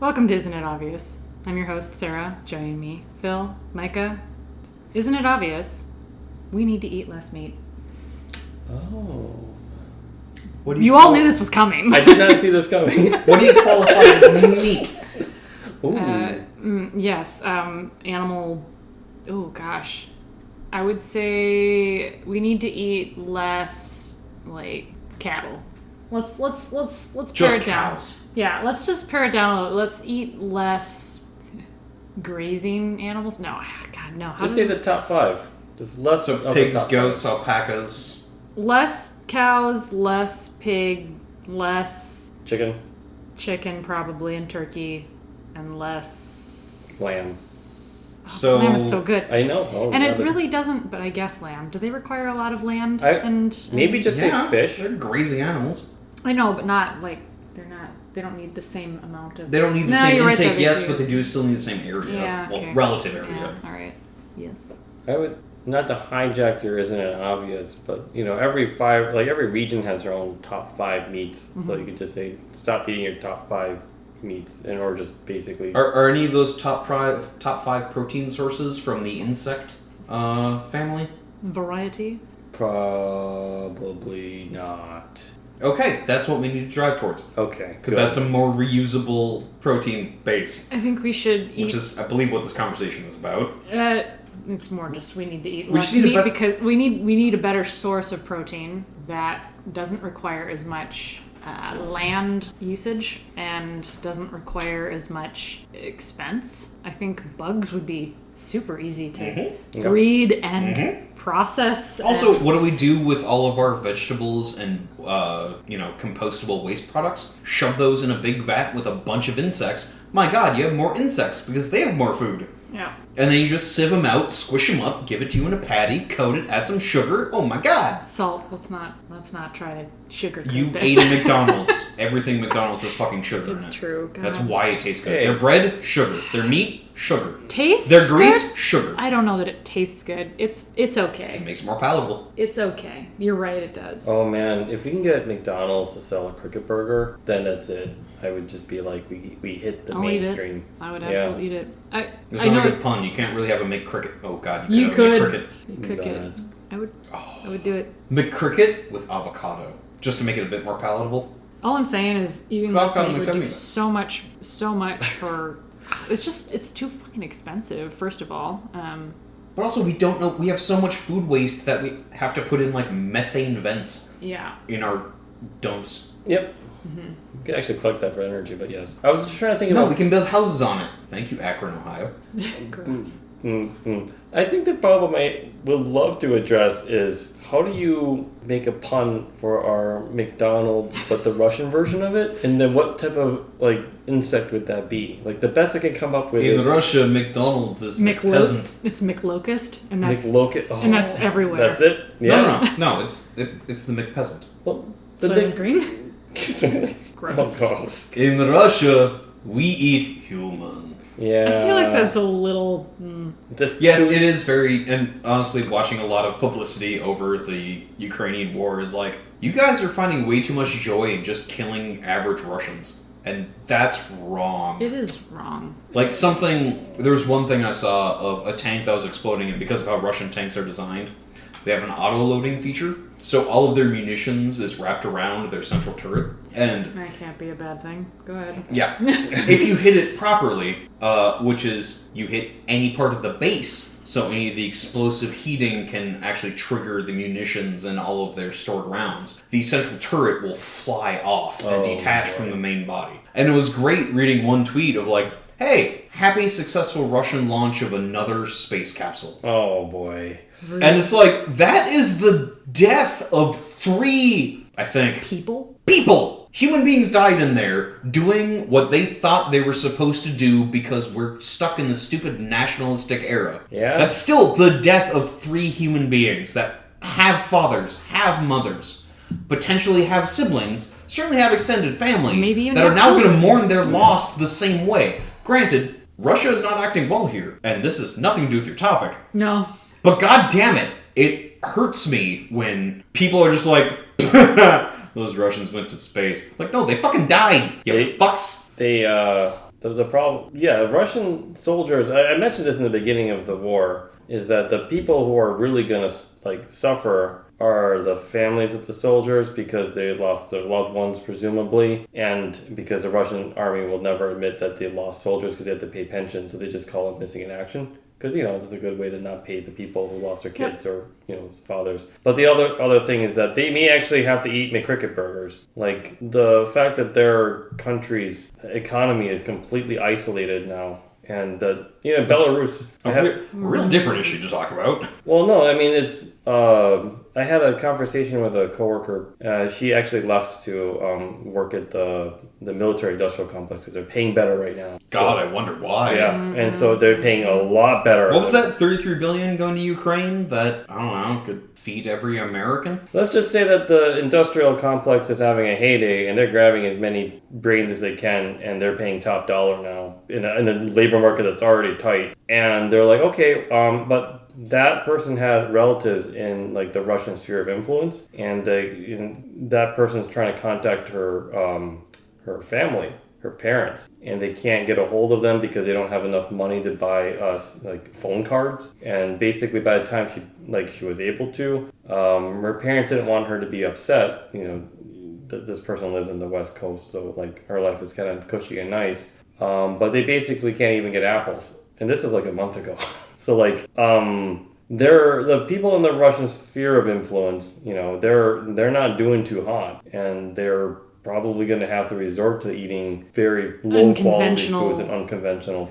Welcome to Isn't It Obvious? I'm your host, Sera. Joining me, Phil, Micah. Isn't it obvious? We need to eat less meat. Oh. What do You all knew this was coming. I did not see this coming. What do you qualify as meat? Yes, animal... Oh, gosh. I would say we need to eat less, cattle. Let's pare it down. Cows. Yeah, let's just pare it down a little. Let's eat less grazing animals. No, God, no. Just say the top 5. Just less of the Pigs, top goats, alpacas. Less cows, less pig, less 5. chicken probably, and turkey, and less Lamb. So lamb is so good. I know. Oh, And it really doesn't, but I guess lamb. Do they require a lot of land? Maybe just say fish. They're grazing animals. I know, but not they don't need the same amount of... They don't need the No, same you're right intake, there, they yes, do. but they do still need the same area. Yeah, well, okay. relative area. Yeah, all right. Yes. I would, not to hijack your Isn't It Obvious, but every region has their own top 5 meats. Mm-hmm. So you could just say stop eating your top 5 meats, or just basically. Are any of those top 5 protein sources from the insect family? Variety? Probably not. Okay, that's what we need to drive towards. Okay, Because that's a more reusable protein base. I think we should eat... Which is, I believe, what this conversation is about. It's more just we need to eat We less just need meat because we need a better source of protein that doesn't require as much land usage and doesn't require as much expense. I think bugs would be super easy to breed and process. Also, what do we do with all of our vegetables and, compostable waste products? Shove those in a big vat with a bunch of insects. My God, you have more insects because they have more food. Yeah. And then you just sieve them out, squish them up, give it to you in a patty, coat it, add some sugar. Oh my God! Salt. Let's not try to sugarcoat You this. ate a McDonald's. Everything McDonald's has fucking sugar in it. It's true. God. That's why it tastes good. Hey. Their bread, sugar. Their meat, sugar. Tastes Their grease, good? sugar. I don't know that it tastes good. It's okay. It makes it more palatable. It's okay. You're right, it does. Oh man, if we can get McDonald's to sell a McCricket Burger, then that's it. I would just be like, we hit the I'll eat mainstream. it. I would absolutely eat it. There's I not know a good pun. You can't really have a McCricket. Oh God, You have could. a McCricket. You cook it. I would do it. McCricket with avocado, just to make it a bit more palatable. All I'm saying is eating So less avocado meat makes would do everything. so much for... It's too fucking expensive, first of all. But also, we don't know. We have so much food waste that we have to put in methane vents Yeah. in our dumps. Yep. You can actually collect that for energy, but yes. I was just trying to think No, about... we can build houses on it. Thank you, Akron, Ohio. Gross. I think the problem I would love to address is how do you make a pun for our McDonald's, but the Russian version of it? And then what type of, insect would that be? The best I can come up with is... In Russia, McDonald's is peasant. It's McLocust, and that's and that's everywhere. That's it? Yeah. No, it's the McPeasant. Well, Soylent Green? Gross. Oh, gross. In Russia, we eat human. Yeah. I feel like that's a little... Yes, it is very, and honestly, watching a lot of publicity over the Ukrainian war is you guys are finding way too much joy in just killing average Russians. And that's wrong. It is wrong. There was one thing I saw of a tank that was exploding, and because of how Russian tanks are designed, they have an auto-loading feature. So all of their munitions is wrapped around their central turret. And That can't be a bad thing. Go ahead. yeah, if you hit it properly, which is you hit any part of the base, so any of the explosive heating can actually trigger the munitions and all of their stored rounds, the central turret will fly off and detach from the main body. And it was great reading one tweet of hey, happy successful Russian launch of another space capsule. Oh, boy. And it's that is the death of 3, I think. People! Human beings died in there doing what they thought they were supposed to do because we're stuck in the stupid nationalistic era. Yeah. That's still the death of 3 human beings that have fathers, have mothers, potentially have siblings, certainly have extended family, Maybe even that are have now going to children. mourn their loss the same way. Granted, Russia is not acting well here, and this has nothing to do with your topic. No. But god damn it hurts me when people are just those Russians went to space. No, they fucking died, you fucks. They the problem, Russian soldiers, I mentioned this in the beginning of the war, is that the people who are really going to suffer are the families of the soldiers because they lost their loved ones, presumably, and because the Russian army will never admit that they lost soldiers because they have to pay pensions, so they just call it missing in action. Because, this is a good way to not pay the people who lost their kids or, fathers. But the other thing is that they may actually have to eat McCricket burgers. Like, the fact that their country's economy is completely isolated now. And, Belarus... A real different issue to talk about. Well, no, I mean, it's... I had a conversation with a coworker. She actually left to work at the military-industrial complex because they're paying better right now. God, I wonder why. Yeah, and so they're paying a lot better. What was that, $33 billion going to Ukraine that, I don't know, could feed every American? Let's just say that the industrial complex is having a heyday, and they're grabbing as many brains as they can, and they're paying top dollar now in a labor market that's already tight. And they're like, okay, but that person had relatives in the Russian sphere of influence, and that person's trying to contact her family, her parents, and they can't get a hold of them because they don't have enough money to buy phone cards. And basically, by the time she was able to, her parents didn't want her to be upset. This person lives in the West Coast, so her life is kind of cushy and nice. But they basically can't even get apples. And this is a month ago. So they're the people in the Russian sphere of influence, they're not doing too hot, and they're probably going to have to resort to eating very low quality foods and unconventional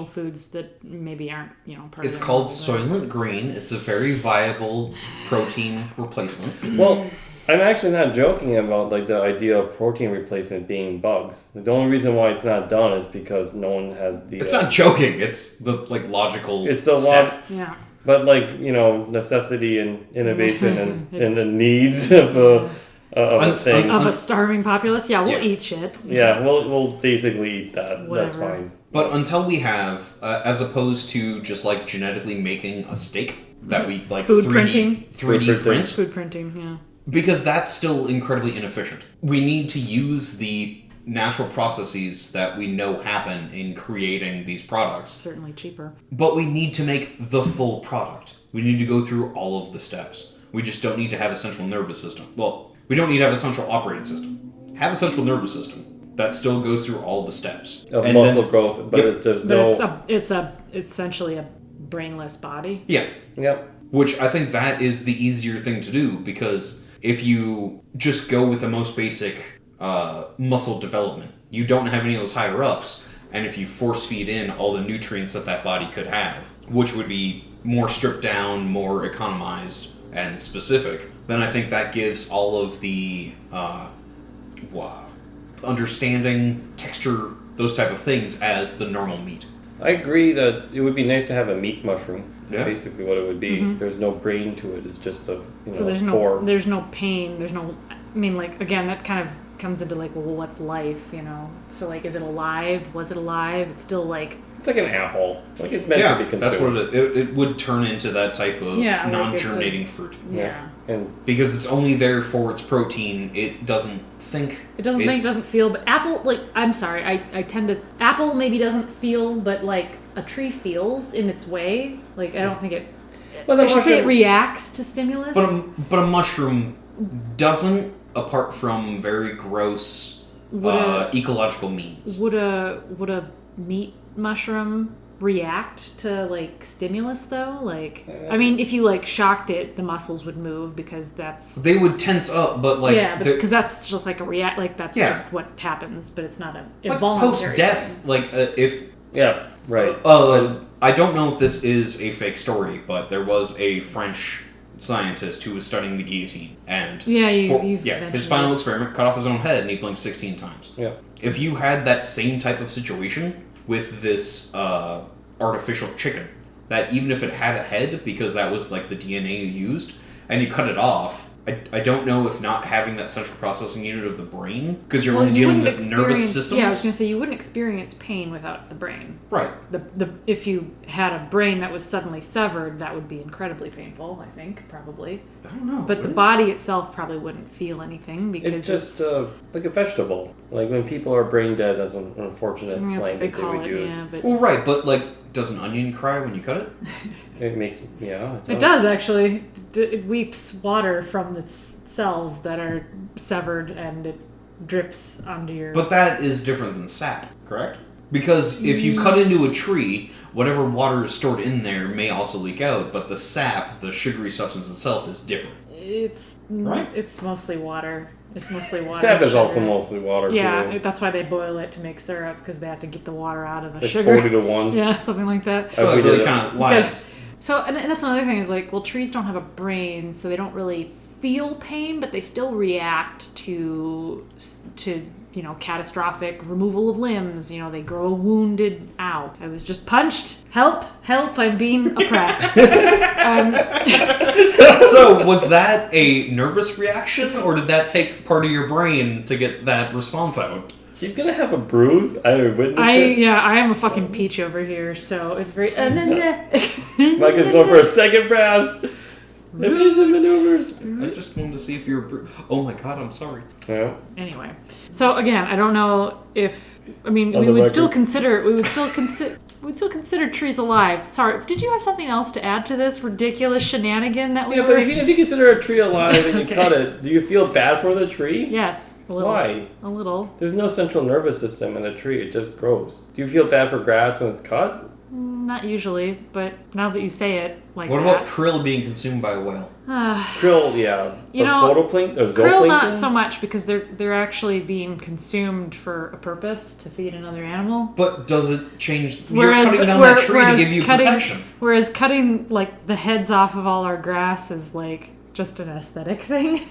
foods that maybe aren't, part It's of called Soylent Green. It's a very viable protein replacement. Well, I'm actually not joking about the idea of protein replacement being bugs. The only reason why it's not done is because no one has the... It's not joking. It's the logical it's the step. Yeah. But necessity and innovation and the needs of a thing. Of a starving populace? Yeah, we'll eat shit. Yeah, we'll basically eat that. Whatever. That's fine. But until we have, as opposed to just genetically making a steak that we Food 3D, printing. 3D print. Food printing, yeah. Because that's still incredibly inefficient. We need to use the natural processes that we know happen in creating these products. Certainly cheaper. But we need to make the full product. We need to go through all of the steps. We just don't need to have a central nervous system. Well, we don't need to have a central operating system. Have a central nervous system that still goes through all the steps. Of muscle growth, but it's essentially a brainless body. Yeah. Yep. Which I think that is the easier thing to do, because if you just go with the most basic muscle development, you don't have any of those higher ups, and if you force feed in all the nutrients that body could have, which would be more stripped down, more economized and specific, then I think that gives all of the understanding, texture, those type of things as the normal meat. I agree that it would be nice to have a meat mushroom. That's basically what it would be. Mm-hmm. There's no brain to it. It's just a So there's spore. there's no pain. There's no. I mean, again, that kind of comes into well, what's life? So is it alive? Was it alive? It's still It's like an apple. It's meant to be consumed. That's what it would turn into, that type of non-germinating fruit. Yeah. And because it's only there for its protein, it doesn't think. It doesn't think, doesn't feel. But apple, I'm sorry, I tend to. Apple maybe doesn't feel, but a tree feels in its way. I don't think it. Well, I should say it reacts to stimulus. But a mushroom doesn't, apart from very gross ecological means. Would a meat mushroom react to stimulus though? I mean, if you shocked it, the muscles would move because they would tense up, but because that's just a react. That's just what happens, but it's not a involuntary. Post death, if right. I don't know if this is a fake story, but there was a French scientist who was studying the guillotine, and his final experiment cut off his own head, and he blinked 16 times. Yeah. If you had that same type of situation with this artificial chicken, that even if it had a head, because that was the DNA you used, and you cut it off, I don't know if not having that central processing unit of the brain, because you're Well, only you dealing wouldn't with nervous systems. Yeah, I was going to say you wouldn't experience pain without the brain. Right. If you had a brain that was suddenly severed, that would be incredibly painful, I think, probably. I don't know. But the body itself probably wouldn't feel anything because It's just like a vegetable. Like when people are brain dead, that's an unfortunate that's slang what they that they call would it, use. yeah. But Well, right, but like, does an onion cry when you cut it? It makes, yeah. it does actually. It weeps water from its cells that are severed, and it drips onto your. But that is different than sap, correct? Because if you cut into a tree, whatever water is stored in there may also leak out, but the sap, the sugary substance itself, is different. It's Right? It's mostly water. It's mostly water. Sap and is also sugar. mostly water, Yeah, too. that's why they boil it to make syrup, because they have to get the water out of the It's like sugar. 40 to 1. Yeah, something like that. So we it really did it. kind of lies. So, and that's another thing is like, well, trees don't have a brain, so they don't really feel pain, but they still react to catastrophic removal of limbs. They grow wounded. Ow! I was just punched. Help! Help! I'm being oppressed. So was that a nervous reaction, or did that take part of your brain to get that response out? He's gonna have a bruise. I witnessed it. I am a fucking peach over here, so it's very. Micah's going for a second pass. Amazing maneuvers. I just wanted to see if you were... Oh my god, I'm sorry. Yeah. Anyway, so again, I don't know if we On the would still record. consider trees alive. Sorry, did you have something else to add to this ridiculous shenanigan that we Yeah, were? but even if you consider a tree alive and you Okay. cut it, do you feel bad for the tree? Yes, a little. Why? A little. There's no central nervous system in a tree. It just grows. Do you feel bad for grass when it's cut? Not usually, but now that you say it like What that. about krill being consumed by a whale? Krill, yeah. You But know, photoplankton or Krill, zooplankton? not so much, because they're actually being consumed for a purpose, to feed another animal. But does it change... You're cutting down that tree to give you protection. Whereas cutting like the heads off of all our grass is like just an aesthetic thing.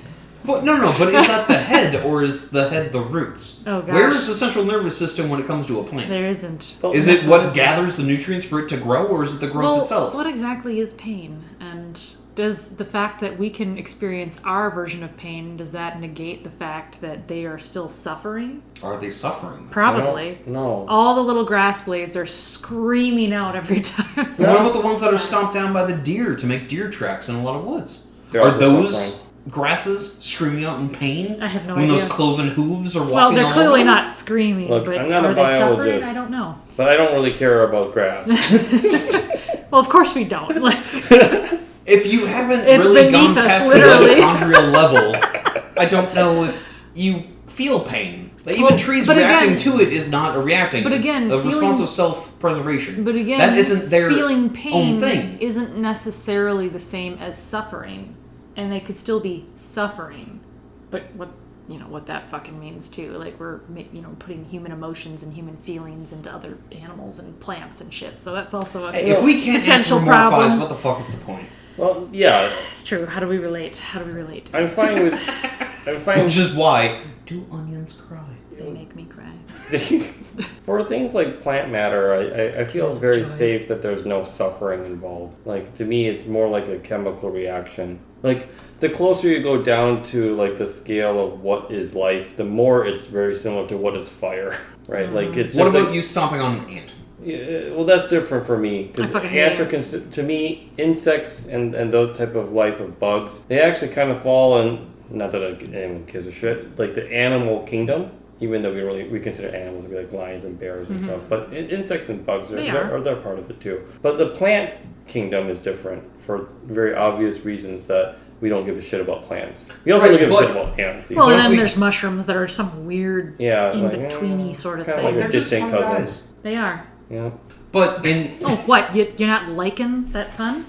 But no, but is that the head, or is the head the roots? Oh, gosh. Where is the central nervous system when it comes to a plant? There isn't. Well, Is it what gathers the nutrients for it to grow, or is it the growth itself? What exactly is pain? And does the fact that we can experience our version of pain, does that negate the fact that they are still suffering? Are they suffering? Probably. No. All the little grass blades are screaming out every time. What about the ones that are stomped down by the deer to make deer tracks in a lot of woods? They're Are also those suffering. grasses screaming out in pain? I have no when idea. those cloven hooves are walking Well, they're all clearly over? not screaming, Look, but I'm not a are they suffering? biologist. I don't know. But I don't really care about grass. Well, of course we don't. Like, If you haven't It's really gone beneath us, past literally. the mitochondrial level, I don't know if you feel pain. Like, even Well, trees but reacting again- to it is not a reacting. but it's again, a response feeling- of self-preservation. but again, that isn't their feeling own pain thing. isn't necessarily the same as suffering, and they could still be suffering. But what that fucking means too. Like, we're putting human emotions and human feelings into other animals and plants and shit. So that's also a Hey, if we can't potential anthropomorphize, problem. what the fuck is the point? Well, yeah. It's true. How do we relate? I'm fine with... I'm fine Which is why... Do onions cry? They make me cry. For things like plant matter, I feel very safe that there's no suffering involved. Like, to me, it's more like a chemical reaction. Like, the closer you go down to, like, the scale of what is life, the more it's very similar to what is fire, right? Like, it's What just about like, you stomping on an ant? Yeah, well, that's different for me, because I fucking hate ants are, ants. to me, insects and those type of life of bugs, they actually kind of fall in, not that anyone gives a shit, like the animal kingdom. Even though we consider animals to be like lions and bears and stuff, but insects and bugs they're part of it too. But the plant kingdom is different for very obvious reasons that we don't give a shit about plants. We also don't give a shit about ants. Well, What and if then we- there's mushrooms that are some weird in-betweeny sort of kind thing. of like They're a just distant fun cousin. guys. They are. Yeah. But in... Oh, what? You're not liking that pun?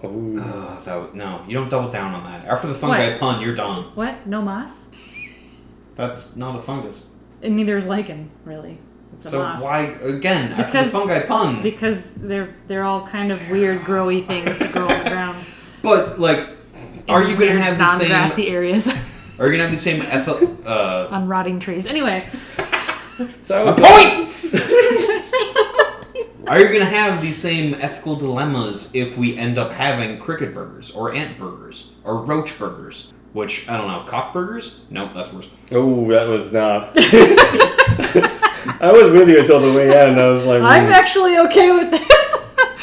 Ooh. no, you don't double down on that. After the fungi What? pun, you're done. What? No moss? That's not a fungus. And neither is lichen, really. It's a So moss. why, again, after the Because- fungi pun... Because they're all kind of weird, growy things that grow on the ground. But, like, are you going to have the non-grassy same... areas Are you going to have the same on rotting trees? Anyway, So I was point! Are you going to have these same ethical dilemmas if we end up having cricket burgers, or ant burgers, or roach burgers? which, I don't know, cock burgers? Nope, that's worse. Oh, that was not. I was with you until the way end. I was like, I'm actually okay with this.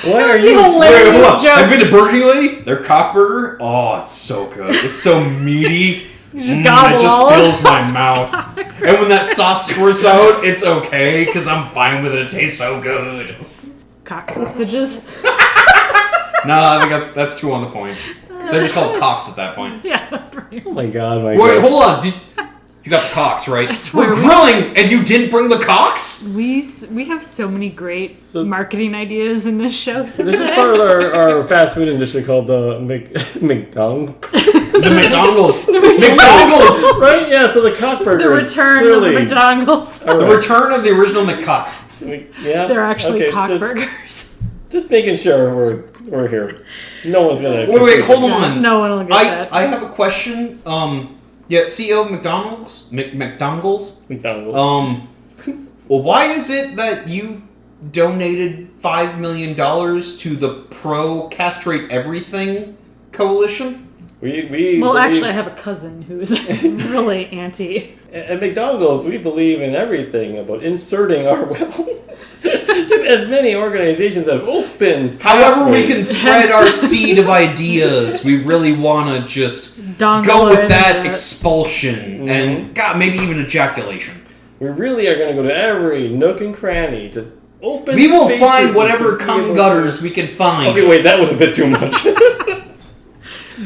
Why are you? Hilarious Wait, hold on. jokes. I've been to Burger King. Their cock burger, oh, it's so good. It's so meaty. It gobble all of just fills my mouth. And when that sauce squirts out, it's okay, because I'm fine with it. It tastes so good. Cock sausages. Nah, I think that's too on the point. They're just called cocks at that point. Yeah, pretty Oh my god, Micah. Wait, hold on. You got the cocks, right? swear We're we- grilling, and you didn't bring the cocks? We have so many great marketing ideas in this show. This is part of our fast food industry called the McDonald. The McDonald's. McDonald's! Right? Yeah, so the cock burgers. The return clearly, of the McDonald's. All The right. return of the original McCock. Yeah. They're actually okay, cock just, burgers. Just making sure we're here. No one's gonna. Wait, hold on. No one will get that. I have a question. Yeah, CEO of McDonald's. McDonald's. Well, why is it that you donated $5 million to the Pro Castrate Everything Coalition? We Well, believe- actually, I have a cousin who's really anti. At McDonald's, we believe in everything about inserting our will to as many organizations have open. However, we can pathways. spread our seed of ideas. We really want to just Dongle go with in that the- expulsion and God, maybe even ejaculation. We really are going to go to every nook and cranny. Just open. We will spaces find whatever to be cum able- gutters we can find. Okay, wait, that was a bit too much.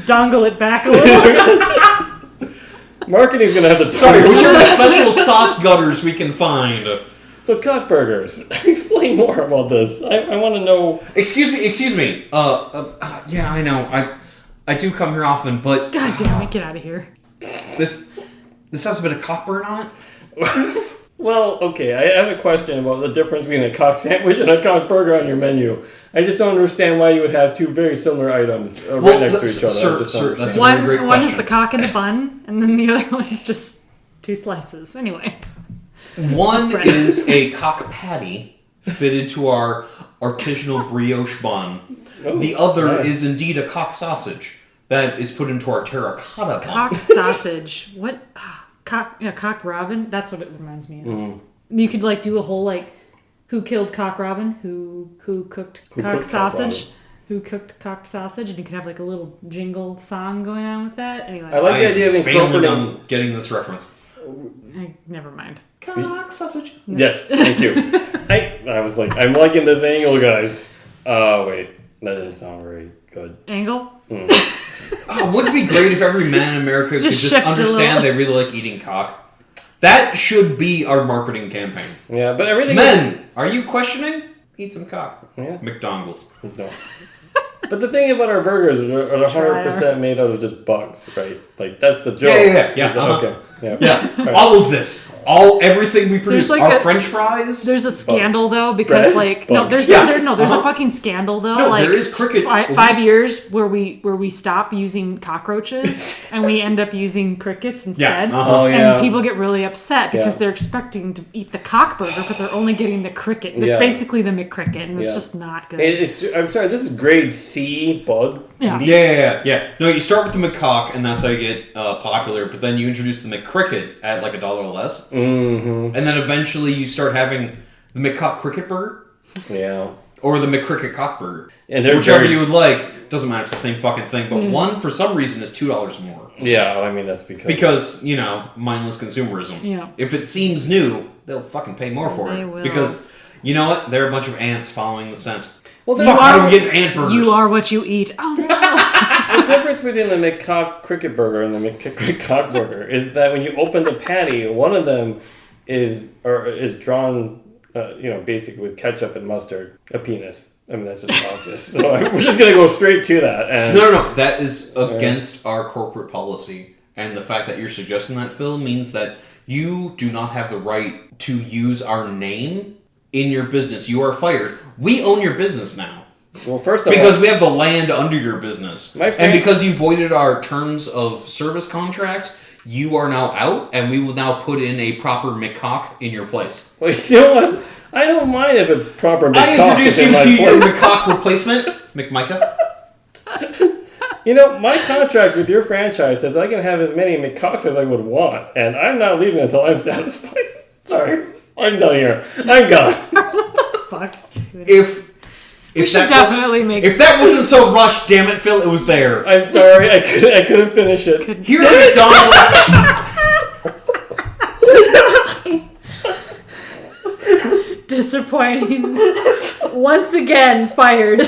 Dongle it back a little. Marketing's going to have to. Sorry, whichever special sauce gutters we can find. So cock burgers. Explain more about this. I want to know. Excuse me. Yeah, I know. I do come here often, but God damn it, get out of here. this has a bit of cock burn on it. Well, okay, I have a question about the difference between a cock sandwich and a cock burger on your menu. I just don't understand why you would have two very similar items right next to each other. sir, I just don't sir, understand. that's a very great One is question. the cock in the bun, and then the other one's just 2 slices. Anyway. One Right. is a cock patty fitted to our artisanal brioche bun. Oh, The other yeah. is indeed a cock sausage that is put into our terracotta bun. Cock sausage. What? Cock Robin? That's what it reminds me of. Mm-hmm. You could like do a whole like, who killed Cock Robin? Who cooked Who cock cooked Cock sausage? Robin? Who cooked cock sausage? And you could have like a little jingle song going on with that. Anyway, I like the idea of failing incorporating. on getting this reference. never mind. Cock sausage. Yes, thank you. I was like, I'm liking this angle, guys. Wait, that didn't sound very good. Angle? Oh, wouldn't it be great if every man in America could Just just shift a understand little. they really like eating cock? That should be our marketing campaign. Yeah, but everything. Men, are you questioning? Eat some cock. Yeah. McDonald's. No. But the thing about our burgers are 100% Dryer. made out of just bugs, right? Like that's the joke. Yeah, Is that- uh-huh. Okay. Yeah. Yeah, All right. all of this, everything we produce, like our a- French fries. There's a scandal though because Bread? like Bugs. there's Yeah. a fucking scandal though. No, like there is cricket. 5 years where we stop using cockroaches and we end up using crickets instead. uh-huh. Oh, yeah. And people get really upset because Yeah. they're expecting to eat the cock burger, but they're only getting the cricket. It's Yeah. basically the McCricket, and it's Yeah. just not good. I'm sorry, this is grade C bug. Yeah. meat. Yeah. No, you start with the McCock, and that's how you get popular. But then you introduce the McCricket at like $1 less, Mm-hmm. and then eventually you start having the McCock Cricket Burger Yeah. or the McCricket Cock Burger, And they're whichever very- you would like. Doesn't matter; it's the same fucking thing. But one, for some reason, is $2 more Yeah, I mean that's because mindless consumerism. Yeah. If it seems new, they'll fucking pay more for They it will. because you know what? They're a bunch of ants following the scent. Well, Fuck, there's how do we get ant burgers? You are what you eat. Oh no! the difference between the McCock Cricket Burger and the McCricket Cock Burger is that when you open the patty, one of them is drawn, basically with ketchup and mustard, a penis. I mean, that's just obvious. So we're just gonna go straight to that. And No. That is against our corporate policy. And the fact that you're suggesting that, Phil, means that you do not have the right to use our name in your business. You are fired. We own your business now. Well, first of Because all, we have the land under your business. My And friend- because you voided our terms of service contract, you are now out, and we will now put in a proper McCock in your place. well, you know what? I don't mind if it's proper. I McCock introduce is in you my to your place. McCock replacement, McMicah. You know, my contract with your franchise says I can have as many McCocks as I would want, and I'm not leaving until I'm satisfied. Sorry. I'm done here. I'm gone. Fuck. If We should definitely make. If that wasn't so rushed, damn it, Phil, it was there. I'm sorry. I couldn't finish it. Here at McDonald's. Disappointing. Once again, fired.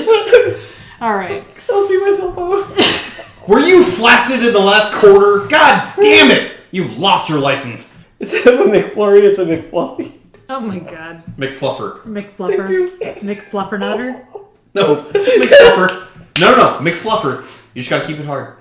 All right. I'll see myself out. Were you flaccid in the last quarter? God damn it! You've lost your license. Instead of a McFlurry, it's a McFluffy. Oh my god. McFluffer. McFluffer. McFluffernutter. No, McFluffer. No, McFluffer. You just gotta keep it hard.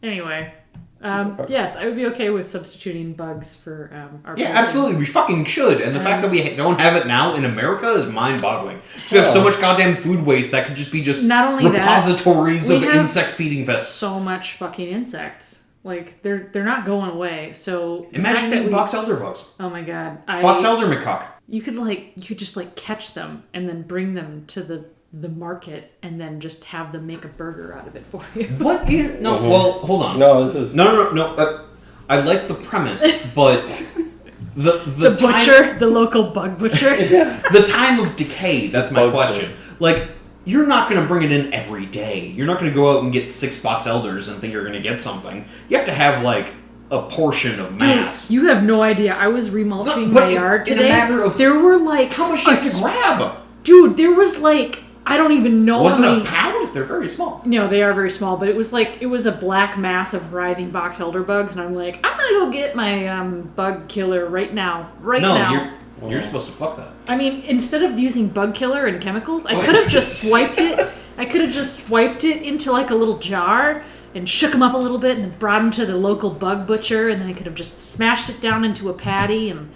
Anyway. Yes, I would be okay with substituting bugs for our Yeah, protein. absolutely. We fucking should. And the fact that we don't have it now in America is mind-boggling. We have so much goddamn food waste that could just be Not only repositories that, of we have insect feeding fests. So much fucking insects. Like they're not going away. So Imagine eating box elder bugs. Oh my god. Box elder McCock. You could just catch them and then bring them to the market and then just have them make a burger out of it for you. What is well, hold on. No, this is No. I like the premise, but the butcher, time, the local bug butcher. the time of decay. That's my Bug question. Like, you're not going to bring it in every day. You're not going to go out and get 6 box elders and think you're going to get something. You have to have a portion of mass. Dude, you have no idea. I was remulching but my yard in a today. matter of there were how much do you have to grab? Dude, there was I don't even know. Was it how a many... pound? They're very small. No, they are very small, but it was a black mass of writhing box elder bugs, and I'm like, I'm gonna go get my bug killer right now. No, you're supposed to fuck that. I mean, instead of using bug killer and chemicals, I could have just swiped it. I could have just swiped it into a little jar and shook them up a little bit, and then brought them to the local bug butcher, and then I could have just smashed it down into a patty. And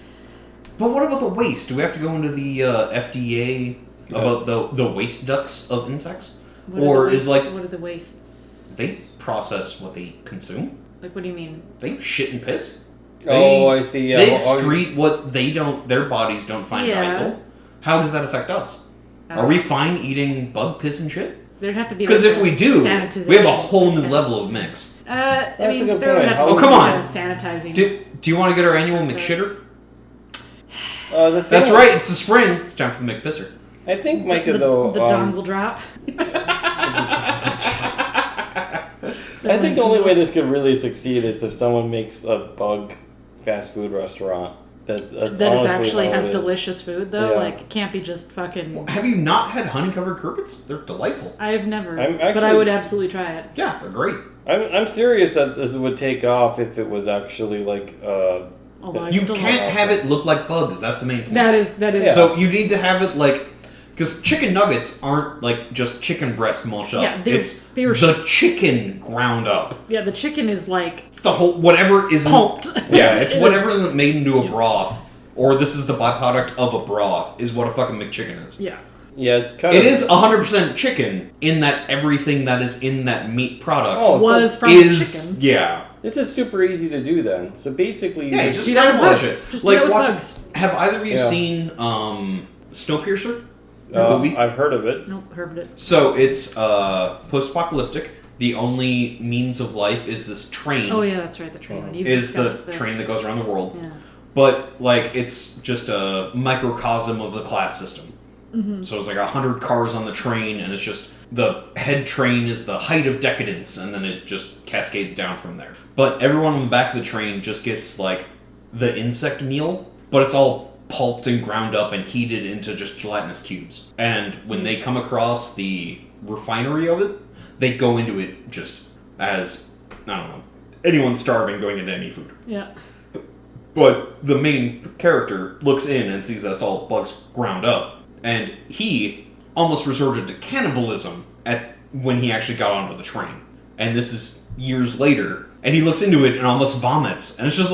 But what about the waste? Do we have to go into the FDA about the waste ducts of insects? what are the wastes? They process what they consume. What do you mean? They shit and piss. I see. Yeah. They excrete what their bodies don't find Yeah. valuable. How does that affect us? Are we fine eating bug piss and shit? There'd have to be Because if we do, sanitization. we have a whole new level of mix. I mean, a good there would point. have to Oh, be come some on. kind of sanitizing. Do you want to get our annual Process. McShitter? That's right. It's the spring. It's time for the McPisser. I think Micah though. the dongle drop. I think the only way this could really succeed is if someone makes a bug fast food restaurant that actually has delicious food though. Yeah. It can't be just fucking. Have you not had honey-covered crickets? They're delightful. I've never, I'm but I actually- would absolutely try it. Yeah, they're great. I'm serious that this would take off if it was actually Although I You still can't have it look like bugs. That's the main point. That is. Yeah. So you need to have it because chicken nuggets aren't just chicken breast mulched up. Yeah, it's they were the chicken ground up. Yeah, the chicken is It's the whole whatever isn't pulped. Yeah, it's It whatever is. isn't made into a broth, or this is the byproduct of a broth, is what a fucking McChicken is. Yeah. Yeah, it's kind It of. is 100% chicken in that everything that is in that meat product Was from is chicken. yeah. This is super easy to do then. So basically, Yeah, you just do that with watch bugs. it. Just do that with watch bugs. it. Have either of you Yeah. seen Snowpiercer? The movie? I've heard of it. Nope, heard of it. So it's post-apocalyptic. The only means of life is this train. Oh yeah, that's right. The train. You've Is the discussed this. train that goes around the world. Yeah. But it's just a microcosm of the class system. Mm-hmm. So it's 100 cars on the train, and it's just the head train is the height of decadence, and then it just cascades down from there. But everyone on the back of the train just gets the insect meal, but it's all pulped and ground up and heated into just gelatinous cubes. And when they come across the refinery of it, they go into it just as, I don't know, anyone starving going into any food. Yeah. But the main character looks in and sees that's all bugs ground up. And he almost resorted to cannibalism when he actually got onto the train. And this is years later. And he looks into it and almost vomits. And it's just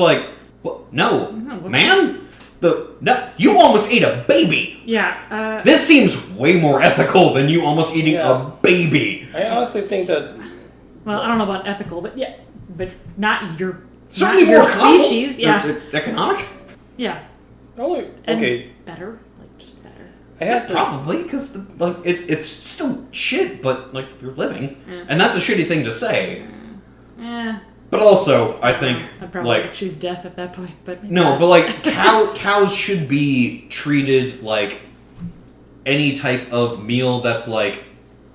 what? No, man? No, you almost ate a baby. Yeah. This seems way more ethical than you almost eating a baby. I honestly think that. Well, I don't know about ethical, but yeah, but not your. Certainly not more your economical. species. Yeah. Economic? Yeah. Only And okay. better, just better. I had this... Probably, because it's still shit, but like you're living, and that's a shitty thing to say. But also, I think I'd probably choose death at that point. But no, but like cows should be treated like any type of meal that's like,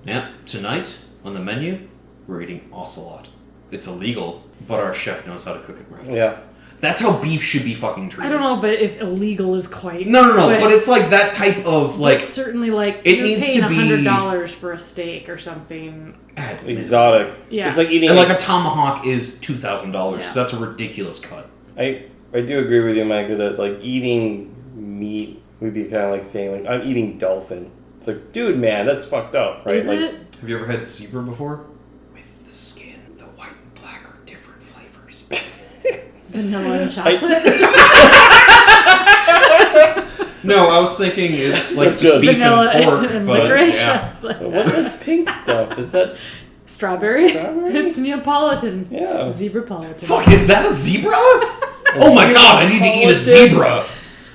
yeah, tonight on the menu we're eating ocelot. It's illegal, but our chef knows how to cook it right. Yeah. That's how beef should be fucking treated. I don't know, but if illegal is quite... No, but it's like that type of, like... It's certainly like, it you're needs paying to be... $100 for a steak or something. Exotic. Yeah. It's like eating... And like a tomahawk is $2,000, because Yeah. that's a ridiculous cut. I do agree with you, Micah, that like eating meat would be kind of like saying, like, I'm eating dolphin. It's like, dude, man, that's fucked up, right? Is like, it? Have you ever had zebra before? With the skin, the white and black are different flavors. Vanilla and chocolate. No, I was thinking it's like That's just good. beef Vanilla and pork, and but licorice yeah. chocolate. What's that pink stuff? Is that... Strawberry? Strawberry? It's Neapolitan. Yeah. Zebrapolitan. Fuck, is that a zebra? Oh my god, I need to eat a zebra.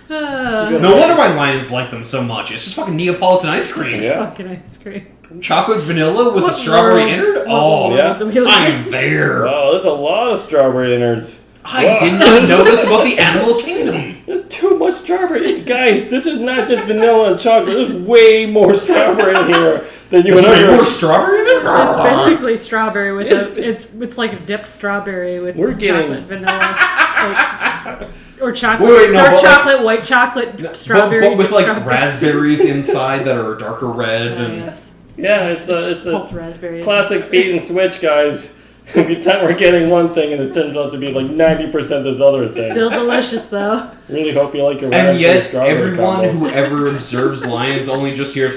No wonder why lions like them so much. It's just fucking Neapolitan ice cream. Yeah. Fucking ice cream. Chocolate vanilla with What a strawberry world- innard? what Oh, world yeah. do we live in? I'm there. Wow, there's a lot of strawberry innards. I did not know this about the animal kingdom. There's too much strawberry. Guys, this is not just vanilla and chocolate. There's way more strawberry in here than you There's would way ever... more strawberry there? It's basically strawberry with it's like a dipped strawberry with We're getting- chocolate vanilla. Or chocolate, Wait, no, dark but chocolate, white chocolate, strawberry. But with like strawberry. raspberries inside that are darker red. Oh, And yes. Yeah, it's pulped a raspberries. classic beat and switch, guys. Every time we're getting one thing and it turns out to be like 90% this other thing. Still delicious though. Really hope you like your And raspberry yet, strawberry everyone combo. who ever observes lions only just hears.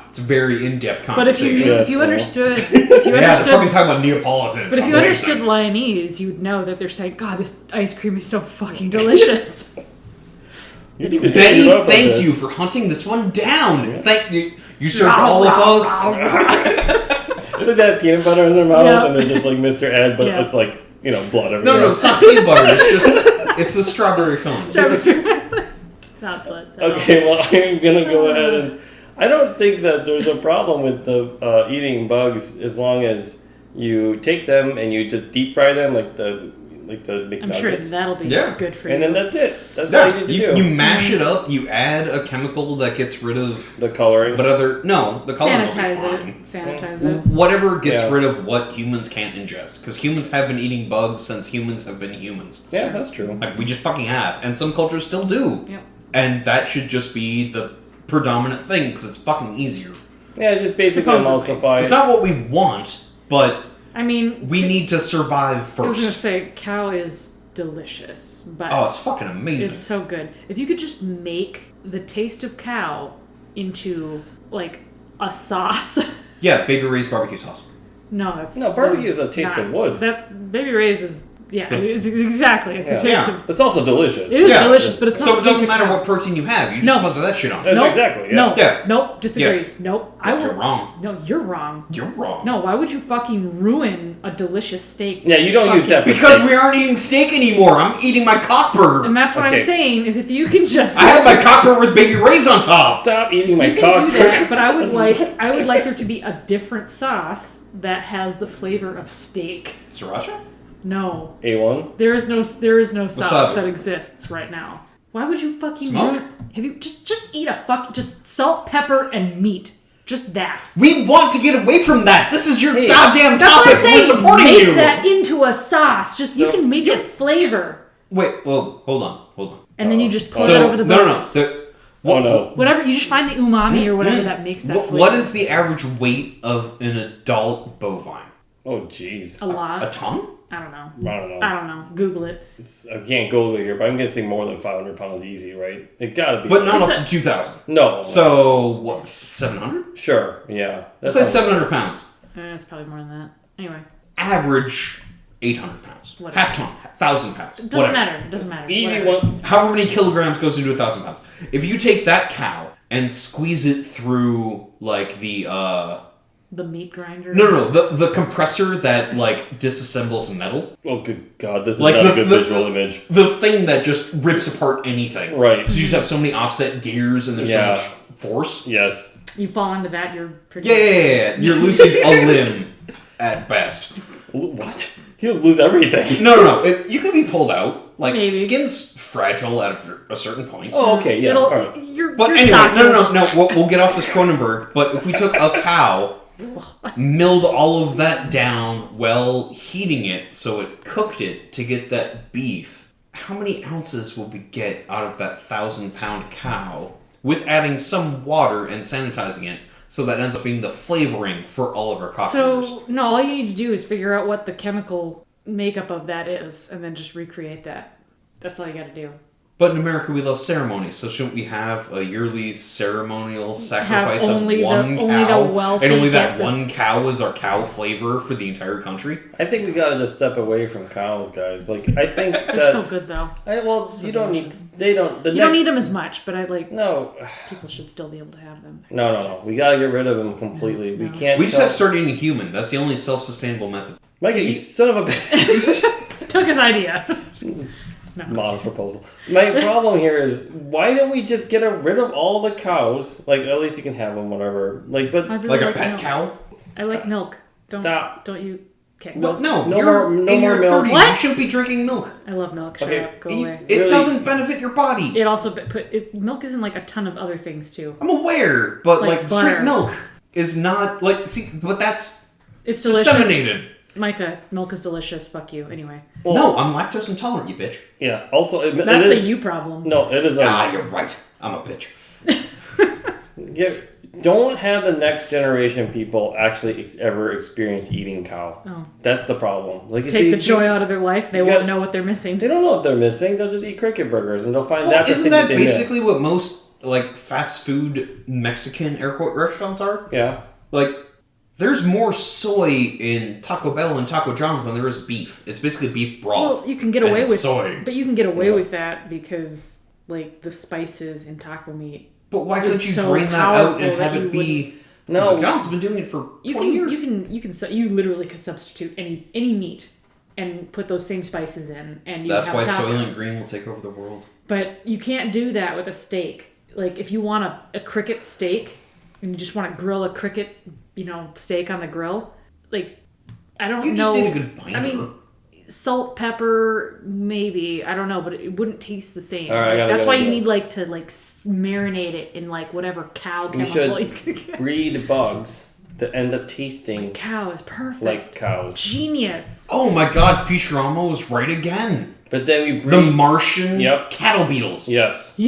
It's a very in-depth But if you conversation. knew, Yes, if you well. understood, if you Yeah, they're understood, fucking talking about Neapolitan. but if you understood Lionese, you would know that they're saying, "God, this ice cream is so fucking delicious." You need to check Betty, it up a thank bit. you for hunting this one down. Thank you. You served all of us. They have peanut butter in their mouth Yeah. and they're just like Mr. Ed, but Yeah. it's like, blood everywhere. No, it's not peanut butter. It's just it's the strawberry film. Not blood. Okay, well, I'm going to go ahead and... I don't think that there's a problem with the eating bugs as long as you take them and you just deep fry them like the McNuggets. I'm sure that'll be good for you. And then that's it. That's all you need to do. You mash it up. You add a chemical that gets rid of the coloring. the coloring will be sanitize fine. it. Sanitize it. Whatever gets Yeah. rid of what humans can't ingest, because humans have been eating bugs since humans have been humans. Yeah, that's true. Like we just fucking have, and some cultures still do. Yep. And that should just be the predominant thing, because it's fucking easier. Yeah, just basically Supposedly. emulsify. It's not what we want, but I mean, we need to survive I was gonna first. say cow is delicious, but Oh, it's fucking amazing. it's so good. If you could just make the taste of cow into like a sauce. Yeah, Baby Ray's barbecue sauce. No, that's No, barbecue is a taste of wood. That Baby Ray's is it's exactly. It's a taste Yeah. of. It's also delicious. It is Yeah. delicious, but it's not. So it the taste doesn't of matter cow. what protein you have. You just No. smother that shit on. That's Nope. exactly, yeah. No. Yeah. Nope. Disagrees. Yes. Nope. You're wrong. No, you're wrong. You're wrong. No, why would you fucking ruin a delicious steak? Yeah, you don't use that for Because steak. we aren't eating steak anymore. I'm eating my cock burger. And that's what Okay. I'm saying is if you can just I have my cock burger with Baby Ray's on top. Stop eating my you cock. can do that, but I would like there to be a different sauce that has the flavor of steak. Sriracha? A1? No, there is no sauce Wasabi. that exists right now. Why would you fucking Smoke? have you just eat a just salt, pepper, and meat? Just that. We want to get away from that. This is your goddamn That's what topic. I'm saying. We're supporting Make you. that into a sauce. Just you can make it flavor, Wait, well, hold on. and then you just pour So, that over the bones. Oh no. Whatever, you just find the umami or whatever that makes that flavor. What is the average weight of an adult bovine? Oh jeez. a lot? A ton? I don't know. I I don't know. Google it. I can't Google it here, but I'm guessing more than 500 pounds easy, right? It gotta be. But not It's up to 2,000. No. So, what, 700? Sure, yeah. Let's say 700 pounds. It's probably more than that. Anyway, Average 800 pounds. Whatever. Half ton. 1,000 pounds. it doesn't matter. It doesn't matter. Easy Whatever. one. However many kilograms goes into 1,000 pounds. If you take that cow and squeeze it through, like, the The meat grinder? No. The compressor that, like, disassembles metal. Oh, good God. This is Like not a good visual image. The thing that just rips apart anything. Right. Because you just have so many offset gears and there's so much force. Yes. You fall into that, you're pretty... Yeah. You're losing a limb at best. What? You'll lose everything. No. You can be pulled out. Like, Maybe. skin's fragile at a certain point. Oh, okay, yeah. All right. Your But anyway, sock no. We'll get off this Cronenberg. But if we took a cow, milled all of that down while heating it so it cooked it to get that beef, how many ounces will we get out of that 1,000-pound cow with adding some water and sanitizing it so that ends up being the flavoring for all of our cocktails? So, no, all you need to do is figure out what the chemical makeup of that is and then just recreate that. That's all you gotta do. But in America, we love ceremonies, so shouldn't we have a yearly ceremonial sacrifice of only one the cow? wealthy And only get that one cow is our cow flavor for the entire country? I think we gotta just step away from cows, guys. Like, I think They're that... so good, though. You don't need... They don't... You don't need them as much, but No. people should still be able to have them. No. We gotta get rid of them completely. No. We can't... We just have to start eating human. That's the only self-sustainable method. Micah, you son of a bitch. Took his idea. No. Modest proposal. My problem here is, why don't we just get rid of all the cows? Like, at least you can have them, whatever. Like, but... I really Like a like pet milk. cow? I like milk. Stop. Don't you... Okay. Well, no more in your milk. 30s. What? You shouldn't be drinking milk. I love milk. Shut Okay. up. Go It away. Really? doesn't benefit your body. It also milk is in like a ton of other things too. I'm aware, but Like like butter. straight milk is not like but that's It's delicious. disseminated. Micah, milk is delicious. Fuck you. Anyway, Well, No, I'm lactose intolerant, you bitch. Yeah, also, it that's is... a you problem. No, it is a... You're right. I'm a bitch. Don't have the next generation people actually ever experience eating cow. Oh. That's the problem. Like, you Take see, the joy out of their life. They you won't got- know what they're missing. They don't know what they're missing. They'll just eat cricket burgers, and they'll find Well, that's the isn't thing that they basically miss. what most like fast food Mexican air quote restaurants are? Yeah. Like, there's more soy in Taco Bell and Taco John's than there is beef. It's basically beef broth. Well, you can get and away with soy. but you can get away with that because like the spices in taco meat. But why couldn't It's you so drain that out and powerful have that it you be? No. McDonald's has been doing it for 20 years. You literally could substitute any meat and put those same spices in, and you That's have why a taco. Soylent Green will take over the world. But you can't do that with a steak. Like if you want a cricket steak and you just want to grill a cricket, steak on the grill, like I don't know. You just need a good binder. I mean, salt, pepper, maybe. I don't know, but it wouldn't taste the same. All right, That's why you go. need to marinate it in whatever cow You chemical you should can get. breed bugs that end up tasting Cow is perfect. like cows. Genius. Oh my god, Futurama was right again. But then we The breed... Martian Yep. cattle beetles. Yes.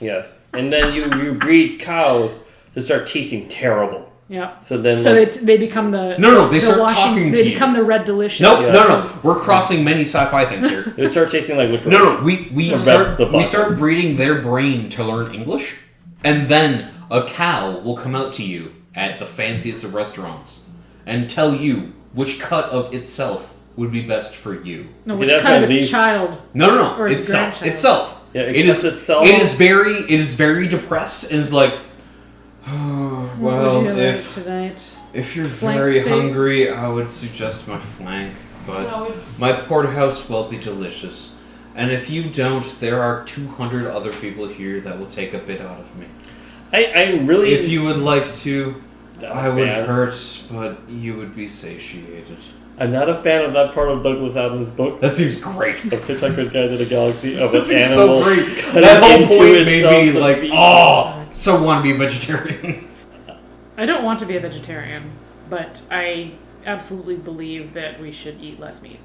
Yes. And then you breed cows that start tasting terrible. Yeah. So then... So like, they become the No, they the start washing, talking to they you. become the red delicious. No, Yes. no. We're crossing many sci-fi things here. they start tasting like licorice. No, we The start buttons. breeding their brain to learn English, and then a cow will come out to you at the fanciest of restaurants and tell you which cut of itself would be best for you. No, Okay, which that's kind what of its these- child? No. Or its Itself. grandchild. Itself. Yeah, It it is. cuts itself It off. is very depressed and is like. Oh, What well, would you like if tonight? if you're Flank very steak? hungry, I would suggest my flank, but my porterhouse will be delicious. And if you don't, there are 200 other people here that will take a bit out of me. I'm really... If you would like to, I would fan. hurt, but you would be satiated. I'm not a fan of that part of Douglas Adams' book. That seems great. The Hitchhiker's Guide to the Galaxy of That an seems animal. so great. cutting That whole into point made itself me to like, be- so want to be a vegetarian. I don't want to be a vegetarian, but I absolutely believe that we should eat less meat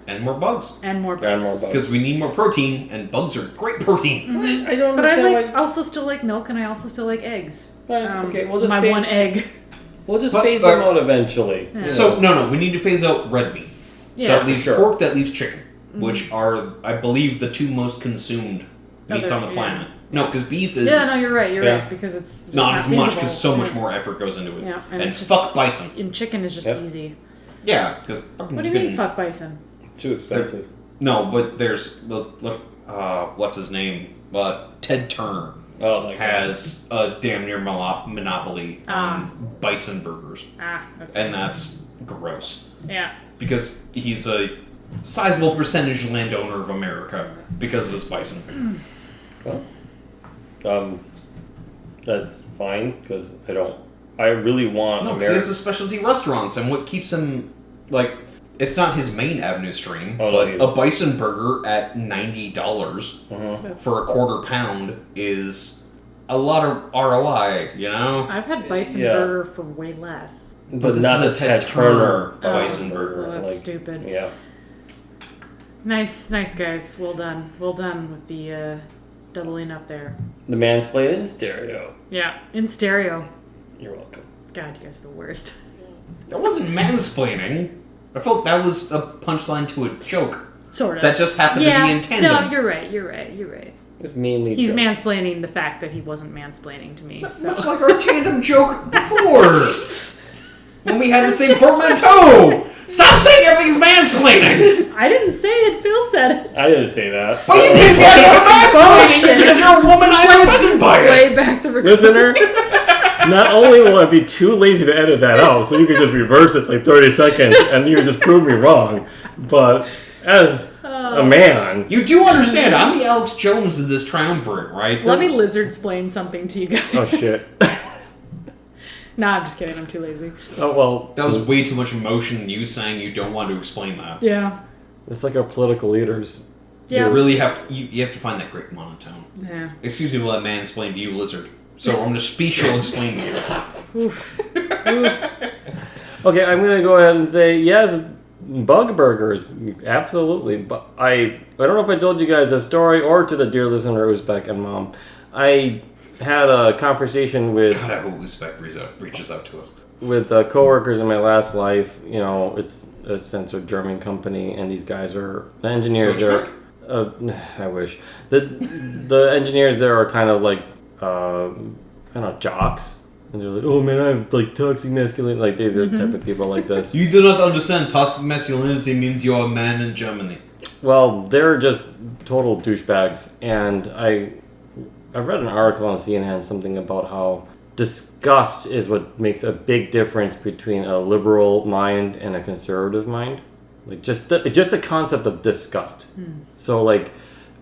And more bugs. and more bugs. And more bugs. Because we need more protein, and bugs are great protein. I don't But I understand also still like milk, and I also still like eggs. Okay, we'll just my phase- one egg. We'll just But- phase them out eventually. Yeah. So, no, we need to phase out red meat. So Yeah, that leaves for sure. pork, that leaves chicken, which are, I believe, the two most consumed meats on the yeah. planet. No, because beef is Yeah, no, you're right. You're Yeah. right because it's just not as much feasible. because so much Yeah. more effort goes into it. Yeah, and and it's just- fuck bison. And chicken is just Yep. easy. Yeah, because What do you mean, fuck bison? Too expensive. No, but there's look, what's his name? Ted Turner. Oh, that guy. has a damn near monopoly on bison burgers. Okay. And that's gross. Yeah. Because he's a sizable percentage landowner of America because of his bison. Well, that's fine, because I really want No, because he America. has the specialty restaurants, and what keeps him, like, it's not his main avenue stream, but a bison burger at $90 for a quarter pound is a lot of ROI, you know? I've had bison burger for way less. But this not is a Ted Turner bison Well, burger. that's stupid. Yeah. Nice guys. Well done with the doubling up there. The mansplain in stereo. Yeah, in stereo. You're welcome. God, you guys are the worst. That wasn't mansplaining. I felt that was a punchline to a joke. Sort of. That just happened to be in tandem. No, you're right. It's mainly. He's mansplaining the fact that he wasn't mansplaining to me. So. Much like our tandem joke before. When we had the same portmanteau! Stop saying everything's mansplaining! I didn't say it. Phil said it. I didn't say that. But you didn't get mansplaining because you're a woman. I'm offended by it. Way back the recording. Listener, not only will I be too lazy to edit that out, so you can just reverse it like 30 seconds and you just prove me wrong, but a man. You do understand, I'm the Alex Jones of this triumvirate, right? Let me lizard-splain something to you guys. Oh, shit. Nah, I'm just kidding. I'm too lazy. Oh, well. That was way too much emotion in you saying you don't want to explain that. Yeah. It's like our political leaders. Yeah. You really have to, you have to find that great monotone. Yeah. Excuse me while I mansplain to you, lizard. So I'm going to speech you'll explain to you. Oof. Okay, I'm going to go ahead and say, yes, bug burgers. Absolutely. But I don't know if I told you guys a story or to the dear listener, Uzbek and Mom. I had a conversation with... God, I hope Uzbek reaches out to us. With coworkers in my last life. You know, it's a censored German company, and these guys are... The engineers are... I wish. The engineers there are kind of like... I don't know, jocks. And they're like, oh man, I have like toxic masculinity. Like, they're the type of people like this. You do not understand. Toxic masculinity means you're a man in Germany. Well, they're just total douchebags. And I read an article on CNN, something about how disgust is what makes a big difference between a liberal mind and a conservative mind. Like, just the concept of disgust. So, like,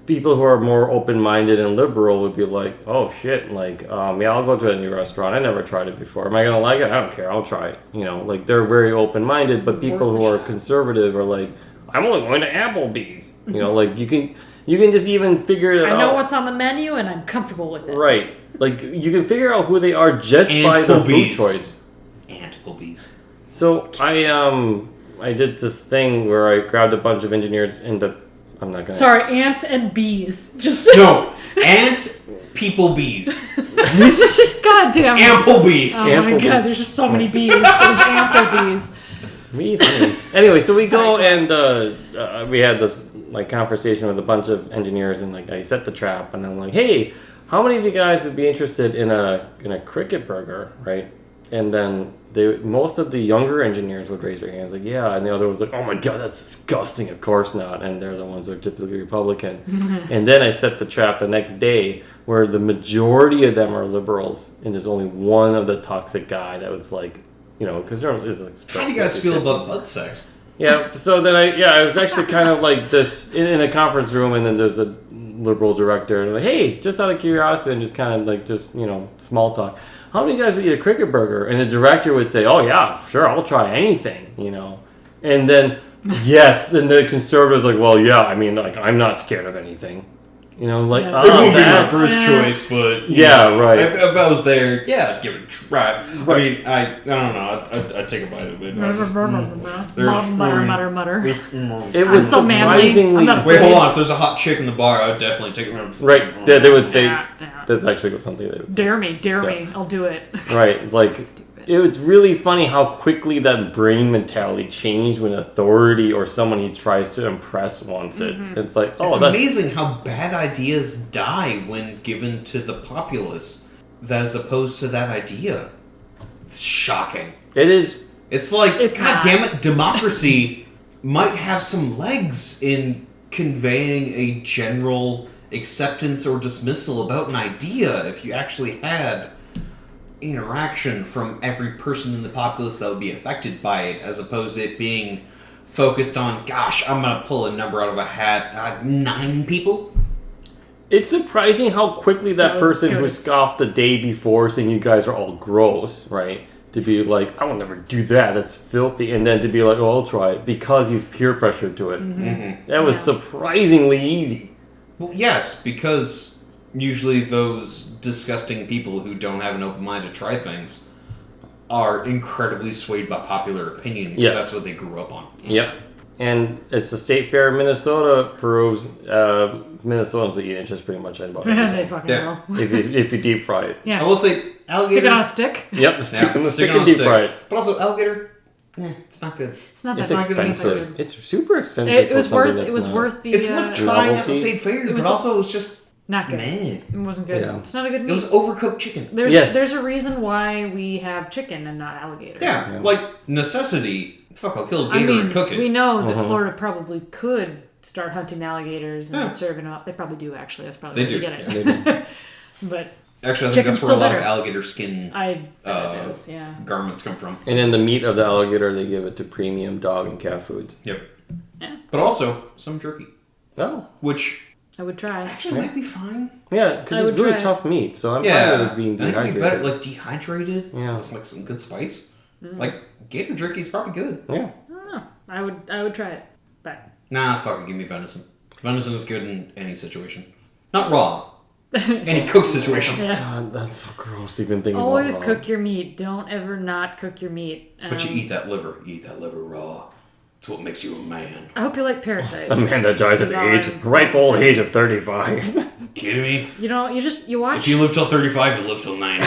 people who are more open-minded and liberal would be like, oh, shit, like, yeah, I'll go to a new restaurant. I never tried it before. Am I going to like it? I don't care. I'll try it. You know, like, they're very open-minded, but people who are conservative are like, I'm only going to Applebee's. You know, like, you can just even figure it out. I know what's on the menu, and I'm comfortable with it. Right. Like, you can figure out who they are just by the food choice. Applebee's. So, I did this thing where I grabbed a bunch of engineers into... I'm not gonna... Sorry, ants and bees. Just... No, ants, people, bees. God damn it. Ample bees. Oh my god, there's just so many bees. There's ample bees. Me too. Anyway, so we go and we had this like conversation with a bunch of engineers, and like I set the trap, and I'm like, hey, how many of you guys would be interested in a McCricket Burger, right? And then most of the younger engineers would raise their hands, like, yeah, and the other was like, oh my god, that's disgusting. Of course not. And they're the ones that are typically Republican. And then I set the trap the next day where the majority of them are liberals, and there's only one of the toxic guy that was like, you know, because there is like. How do you guys feel about butt sex? Yeah, so then I was actually kind of like this in a conference room, and then there's a liberal director, and I'm like, hey, just out of curiosity, and just kind of like small talk. How many of you guys would eat a cricket burger? And the director would say, oh yeah, sure, I'll try anything, you know. And then yes, and the conservatives like, well, yeah, I mean, like, I'm not scared of anything. You know, like, It wouldn't be my that's... first choice, but... Yeah, right. If I was there, yeah, I'd give it a try. I mean, I don't know, I'd take a bite of it. Mutter. It was so manly. surprisingly... Wait, hold on. If there's a hot chick in the bar, I would definitely take it. Right, they would say... Yeah. That's actually something they would say. Dare me, I'll do it. Right, like... It's really funny how quickly that brain mentality changed when authority or someone he tries to impress wants it. It's like, oh, it's that's amazing how bad ideas die when given to the populace, as opposed to that idea. It's shocking. It is. It's like, It's God not. damn it, democracy might have some legs in conveying a general acceptance or dismissal about an idea if you actually had interaction from every person in the populace that would be affected by it, as opposed to it being focused on, gosh, I'm going to pull a number out of a hat, 9 people? It's surprising how quickly that was person who scarce. scoffed the day before saying you guys are all gross, right? To be like, I will never do that, that's filthy. And then to be like, oh, I'll try it because he's peer pressured to it. Mm-hmm. That was surprisingly easy. Well, yes, because usually those disgusting people who don't have an open mind to try things are incredibly swayed by popular opinion because that's what they grew up on. Yep. And it's the state fair in Minnesota proves Minnesotans will eat just pretty much about They everything. fucking Yeah. will. if you deep fry it. Yeah. I will say, alligator... Stick it on a stick. Yep, stick Yeah, on the stick stick it on and a deep fry it. But also, alligator, it's not good. It's not It's that good. expensive. It's super expensive. It for was something worth. that's It was not- worth the. It's worth trying at the novelty. state fair, It was but the- also it was just Not good. meh. It wasn't good. Yeah. It's not a good meat. It was overcooked chicken. There's Yes. there's a reason why we have chicken and not alligator. Yeah, like necessity. Fuck, I'll kill a I gator mean, and cook it. we know that Florida probably could start hunting alligators and Yeah. serving them up. They probably do actually. That's probably They where do. they get it. But Actually, I think chicken's that's where a still lot of better. alligator skin I bet it is. Yeah. garments come from. And then the meat of the alligator, they give it to premium dog and cat foods. Yep. Yeah. But also some jerky, Oh. which I would try. actually might be fine. Yeah, I because would it's really try it. tough meat, so I'm fine Yeah, with it being I think it'd be better dehydrated. like dehydrated. Yeah. With like some good spice. Mm. Like gator jerky is probably good. Yeah. I don't know. I would try it. But Nah, fuck it, give me venison. Venison is good in any situation. Not raw. Any cooked situation. yeah. God, that's so gross even thinking Always about raw. cook your meat. Don't ever not cook your meat. But you eat that liver. Eat that liver raw. It's what makes you a man. I hope you like parasites. A man that dies at the Is age, all I'm ripe old saying. age of 35. Kidding me? You know, you watch. If you live till 35, you live till 90.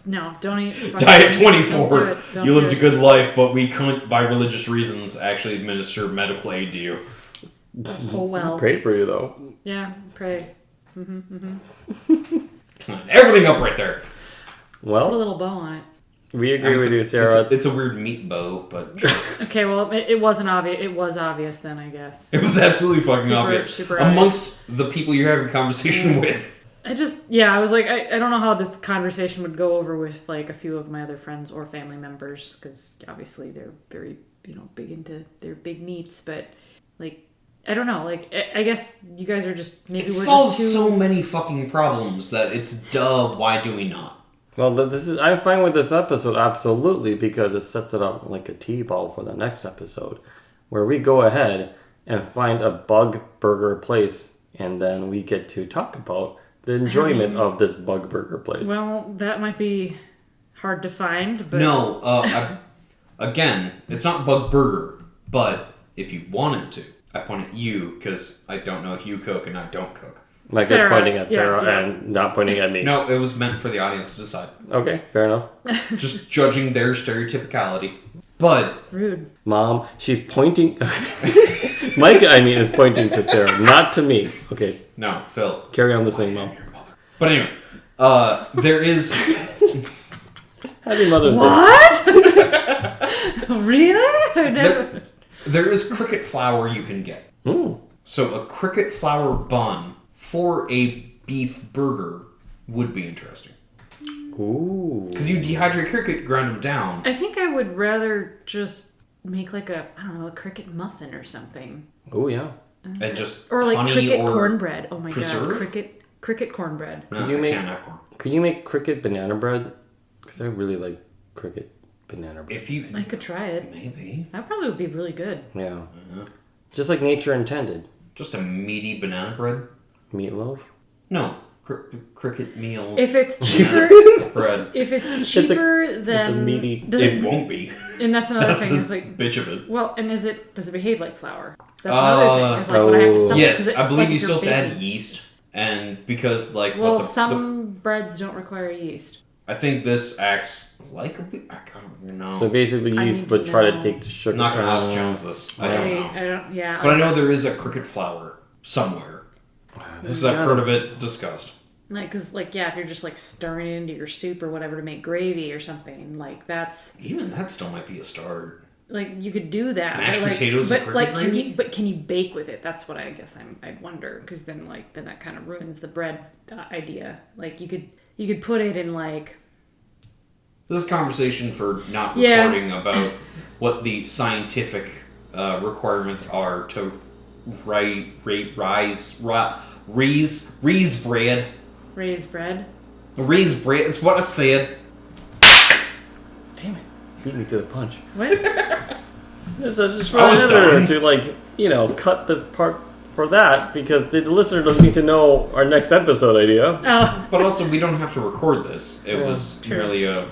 No, don't eat. Die at Don't 24. do it. Don't You do lived a it. good life, but we couldn't, by religious reasons, actually administer medical aid to you. Oh well. Great for you, though. Yeah, pray. Everything up right there. Put a Well, little bow on it. we agree with you, Sarah. It's a weird meat bow, but Okay, well, it wasn't obvious. It was obvious then, I guess. it was absolutely fucking Super- obvious. super Amongst the people you're having a conversation with. I was like, I don't know how this conversation would go over with like a few of my other friends or family members because obviously they're very, big into their big meats, but like, I don't know, like, I guess you guys are just, maybe It we're solves just too... so many fucking problems that it's duh, why do we not? Well, I'm fine with this episode, absolutely, because it sets it up like a T-ball for the next episode, where we go ahead and find a bug burger place, and then we get to talk about the enjoyment of this bug burger place. Well, that might be hard to find, but... No, again, it's not Bug Burger, but if you wanted to, I point at you because I don't know if you cook and I don't cook. Micah's Sarah, pointing at yeah, Sarah yeah. and not pointing at me. No, it was meant for the audience to decide. Okay, fair enough. Just judging their stereotypicality. But Rude. Mom, she's pointing... Micah, is pointing to Sarah, not to me. Okay, no, Phil. carry on the same, Mom. But anyway, there is Happy Mother's Day. What? Really? I never... there is cricket flour you can get. Mm. So a cricket flour bun for a beef burger would be interesting. Ooh. Because you dehydrate cricket, grind them down. I think I would rather just make like a cricket muffin or something. Oh, yeah. And just Or like honey cricket or cornbread. Oh my preserve? god, cricket cornbread. No, Could you I make- can't have corn. Could you make cricket banana bread? Because I really like cricket banana bread. If you I could try it. maybe That probably would be really good. Yeah. Just like nature intended. just a meaty banana bread. Meatloaf? No, cricket meal If it's cheaper, bread. if it's cheaper It's a than meaty... does It it, won't be. and that's another That's thing. the Is like, bitch of it. well, and does it behave like flour? That's another thing. Is like when I have to oh. sell Yes, it, 'cause I believe like you if still you're have to add baking- yeast, and because like Well, what the, some breads don't require yeast. I think this acts like a bit. I don't even know. So basically I yeast need would to try to know. take the sugar. I'm not gonna Alex Jones this. I don't know. I don't. Yeah. But I know there is a cricket flour somewhere because I've heard of it discussed. Like, cause like yeah, if you're just like stirring it into your soup or whatever to make gravy or something, like that's Even that still might be a start. like you could do that. Mashed like, potatoes and but like cricket gravy? can you bake with it? That's what I guess I wonder, because then that kind of ruins the bread idea. Like you could put it in like. This is a conversation for not Yeah. recording about what the scientific requirements are to raise bread. Raised bread. Raise bread. That's what I said. Damn it. Beat me to the punch. What? Just I was remember done. to, like, cut the part for that, because the listener doesn't need to know our next episode idea. Oh. But also, we don't have to record this. It was true. merely a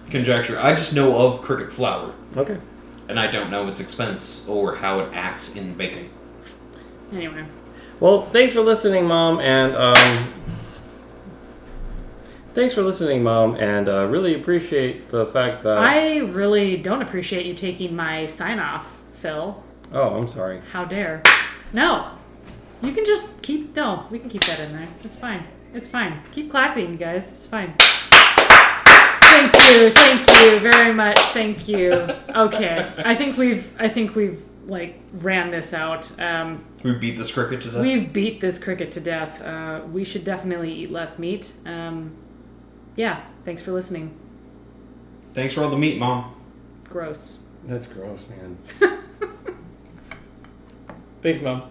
conjecture. I just know of cricket flour, Okay. and I don't know its expense or how it acts in baking. Anyway. Well, thanks for listening, Mom, and really appreciate the fact that... I really don't appreciate you taking my sign off, Phil. Oh, I'm sorry. How dare. No. You can just we can keep that in there. It's fine. It's fine. Keep clapping, you guys. It's fine. Thank you very much. Thank you. Okay. I think we've like ran this out. We beat this cricket to death. We've beat this cricket to death. We should definitely eat less meat. Yeah, thanks for listening. Thanks for all the meat, Mom. Gross. That's gross, man. Thanks, Mom.